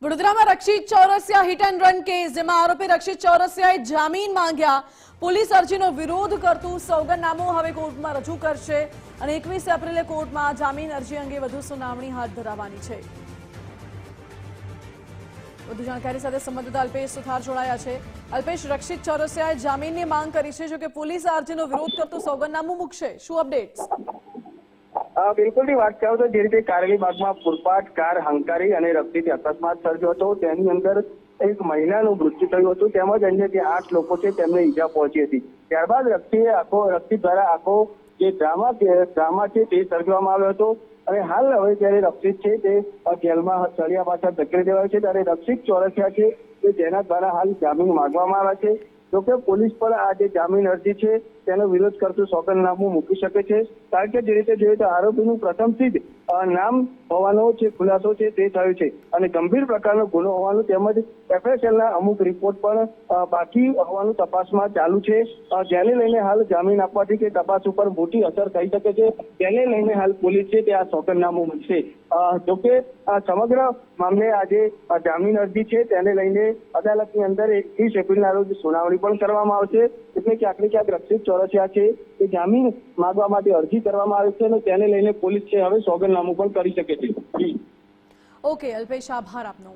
વડોદરામાં રક્ષિત Chaurasia hit and run case, જેમાં આરોપી રક્ષિત ચોરસિયાએ જામીન માંગ્યા. પોલીસ અરજીનો વિરોધ કરતું સોગંદનામું હવે કોર્ટમાં રજૂ કરશે અને 21 એપ્રિલે કોર્ટમાં જામીન અરજી અંગે વધુ સુનાવણી હાથ ધરાવવાની છે. વધુ જાણકારી સાથે સંવાદદાતા અલ્પેશ સુથાર જોડાયા છે. અલ્પેશ, રક્ષિત ચોરસિયાએ જામીનની માંગ કરી છે, જો કે પોલીસ અરજીનો વિરોધ કરતું સોગંદનામું મૂકશે. શું અપડેટ્સ? બિલકુલ વાત કરો તો જે રીતે કારેલી બાગમાં પૂરપાટ કાર હંકારી અને રક્ષિત અકસ્માત સર્જ્યો હતો, તેની અંદર એક મહિલાનું મૃત્યુ થયું હતું, તેમજ અન્ય જે 8 લોકો છે તેમને ઈજા પહોંચી હતી. ત્યારબાદ રક્ષિત દ્વારા આખો જે ડ્રામા છે તે સર્જવામાં આવ્યો હતો અને હાલ હવે જ્યારે રક્ષિત છે તે જેલમાં સળિયા પાછળ ધકેલી દેવાયો છે, ત્યારે રક્ષિત ચોરસિયા છે તે તેના દ્વારા હાલ જામીન માંગવામાં આવ્યા છે. જોકે પોલીસ પર આ જે જામીન અરજી છે તેનો વિરોધ કરતું સોગંદનામું મૂકી શકે છે, કારણ કે જે રીતે જોઈએ તો આરોપીનું પ્રથમથી જ નામ હોવાનો જે ખુલાસો છે તે થયો છે અને ગંભીર પ્રકારનો ગુનો હોવાનું તેમજ એફએસએલના અમુક રિપોર્ટ પણ બાકી હોવાનું તપાસમાં ચાલુ છે, જેને લઈને હાલ જામીન આપવાથી કે તપાસ ઉપર મોટી અસર થઈ શકે છે. તેને લઈને હાલ પોલીસ છે તે આ સોગંદનામું મૂકશે. જોકે સમગ્ર મામલે આજે જામીન અરજી છે તેને લઈને અદાલતની અંદર 21 એપ્રિલના રોજ સુનાવણી પણ કરવામાં આવશે. એટલે ક્યાંક ને ક્યાંક રક્ષિત ચોરસિયા છે એ જામીન માંગવા માટે અરજી કરવામાં આવે છે અને તેને લઈને પોલીસ છે હવે સોગંદનામું પણ કરી શકે છે. ઓકે અલ્પેશ, આભાર આપનો.